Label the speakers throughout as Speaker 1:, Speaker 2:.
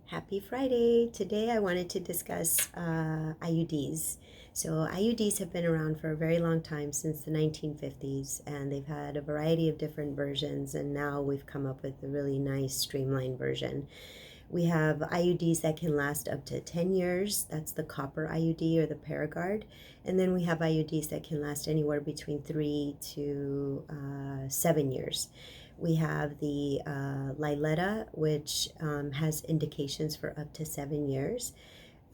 Speaker 1: Happy Friday! Today I wanted to discuss IUDs. So IUDs have been around for a very long time, since the 1950s, and they've had a variety of different versions, and now we've come up with a really nice streamlined version. We have IUDs that can last up to 10 years. That's the copper IUD or the Paragard. And then we have IUDs that can last anywhere between 3 to 7 years. We have the Liletta, which has indications for up to 7 years.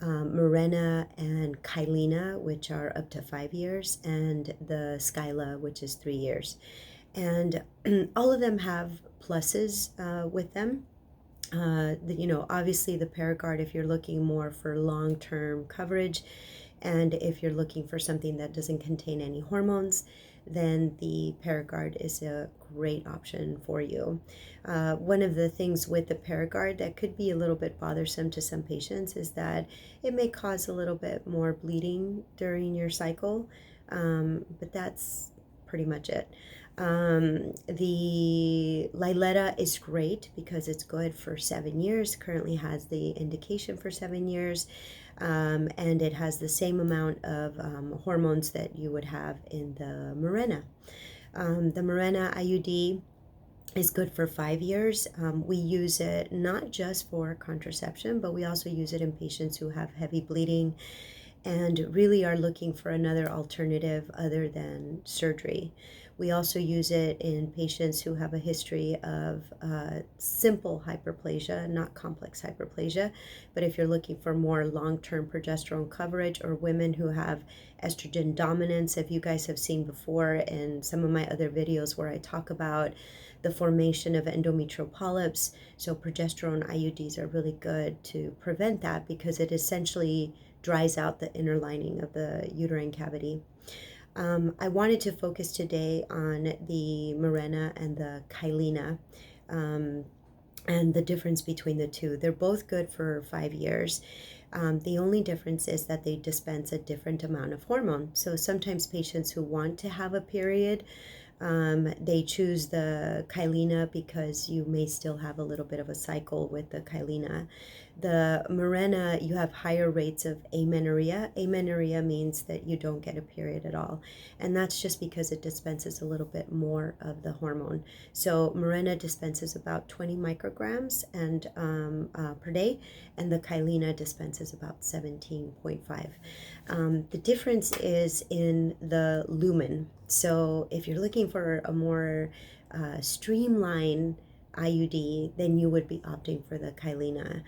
Speaker 1: Mirena and Kylena, which are up to 5 years, and the Skyla, which is 3 years. And all of them have pluses with them. Obviously the Paragard, if you're looking more for long-term coverage, and if you're looking for something that doesn't contain any hormones, then the Paragard is a great option for you. One of the things with the Paragard that could be a little bit bothersome to some patients is that it may cause a little bit more bleeding during your cycle, but that's pretty much it. The Liletta is great because it's good for 7 years, currently has the indication for 7 years, and it has the same amount of hormones that you would have in the Mirena. The Mirena IUD is good for 5 years. We use it not just for contraception, but we also use it in patients who have heavy bleeding and really are looking for another alternative other than surgery. We also use it in patients who have a history of simple hyperplasia, not complex hyperplasia. But if you're looking for more long-term progesterone coverage, or women who have estrogen dominance, if you guys have seen before in some of my other videos where I talk about the formation of endometrial polyps, so progesterone IUDs are really good to prevent that, because it essentially dries out the inner lining of the uterine cavity. I wanted to focus today on the Mirena and the Kylena, and the difference between the two. They're both good for 5 years. The only difference is that they dispense a different amount of hormone. So sometimes patients who want to have a period, they choose the Kylena because you may still have a little bit of a cycle with the Kylena. The Mirena, you have higher rates of amenorrhea. Amenorrhea means that you don't get a period at all, and that's just because it dispenses a little bit more of the hormone. So Mirena dispenses about 20 micrograms and per day, and the Kylena dispenses about 17.5. The difference is in the lumen. So if you're looking for a more streamlined IUD, then you would be opting for the Kylena.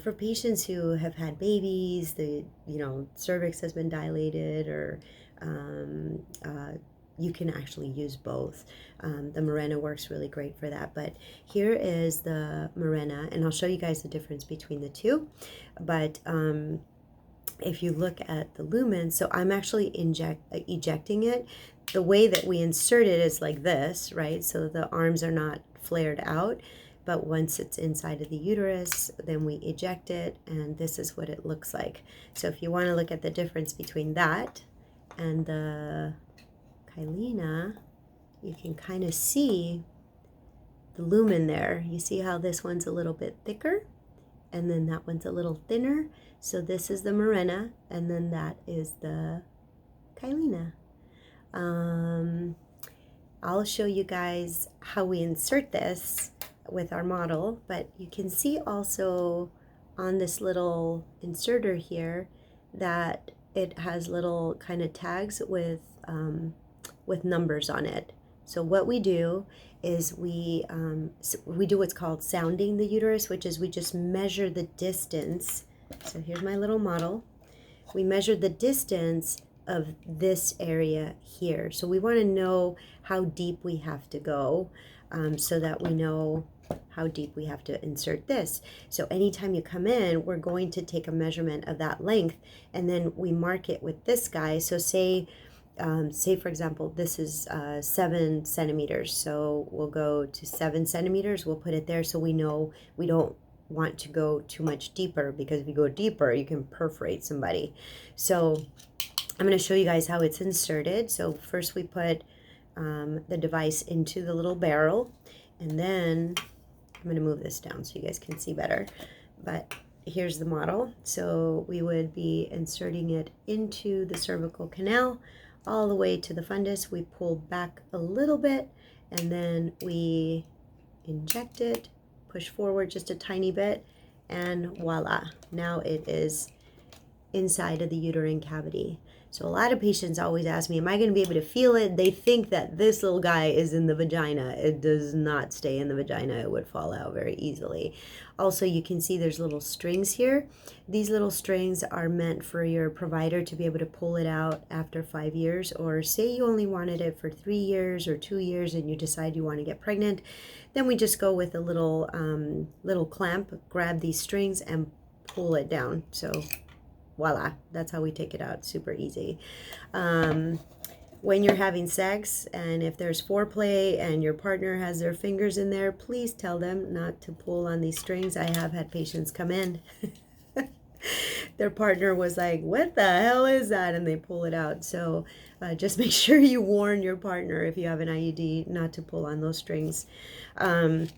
Speaker 1: For patients who have had babies, the cervix has been dilated, or you can actually use both. The Mirena works really great for that. But here is the Mirena, and I'll show you guys the difference between the two. But if you look at the lumen, so I'm actually ejecting it. The way that we insert it is like this, right? So the arms are not flared out, but once it's inside of the uterus, then we eject it, and this is what it looks like. So if you want to look at the difference between that and the Kylena, you can kind of see the lumen there. You see how this one's a little bit thicker, and then that one's a little thinner. So this is the Mirena, and then that is the Kylena. I'll show you guys how we insert this with our model, but you can see also on this little inserter here that it has little kind of tags with numbers on it. So what we do is we do what's called sounding the uterus, which is we just measure the distance. So here's my little model. We measure the distance of this area here. So we want to know how deep we have to go, so that we know how deep we have to insert this. So anytime you come in, we're going to take a measurement of that length, and then we mark it with this guy. So say for example, this is 7 centimeters. So we'll go to 7 centimeters. We'll put it there so we know we don't want to go too much deeper, because if you go deeper, you can perforate somebody. So I'm going to show you guys how it's inserted. So first we put the device into the little barrel, and then I'm going to move this down so you guys can see better. but here's the model. So we would be inserting it into the cervical canal all the way to the fundus. We pull back a little bit, and then we inject it, push forward just a tiny bit, and voila, now it is inside of the uterine cavity. So a lot of patients always ask me, am I going to be able to feel it? They think that this little guy is in the vagina. It does not stay in the vagina. It would fall out very easily. Also, you can see there's little strings here. These little strings are meant for your provider to be able to pull it out after 5 years, or say you only wanted it for 3 years or 2 years and you decide you want to get pregnant. Then we just go with a little clamp, grab these strings and pull it down. So voila, that's how we take it out. Super easy. When you're having sex, and if there's foreplay and your partner has their fingers in there, please tell them not to pull on these strings. I have had patients come in. Their partner was like, what the hell is that? And they pull it out. So just make sure you warn your partner if you have an IUD not to pull on those strings. And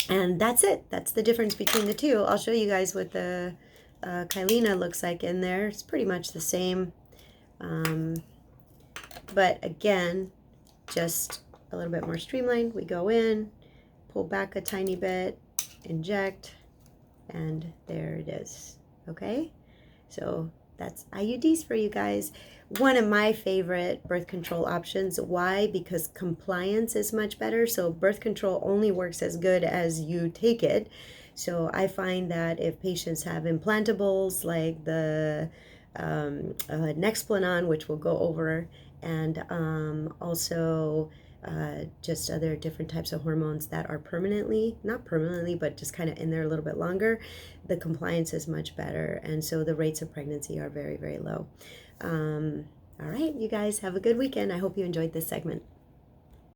Speaker 1: that's it. That's the difference between the two. I'll show you guys what the Kylina looks like in there. It's pretty much the same, but again, just a little bit more streamlined. We go in, pull back a tiny bit, inject, and there it is. Okay, so that's IUDs for you guys. One of my favorite birth control options. Why? Because compliance is much better. So birth control only works as good as you take it. So I find that if patients have implantables like the Nexplanon, which we'll go over, and also just other different types of hormones that are permanently, not permanently, but just kind of in there a little bit longer, the compliance is much better. And so the rates of pregnancy are very, very low. All right, you guys have a good weekend. I hope you enjoyed this segment.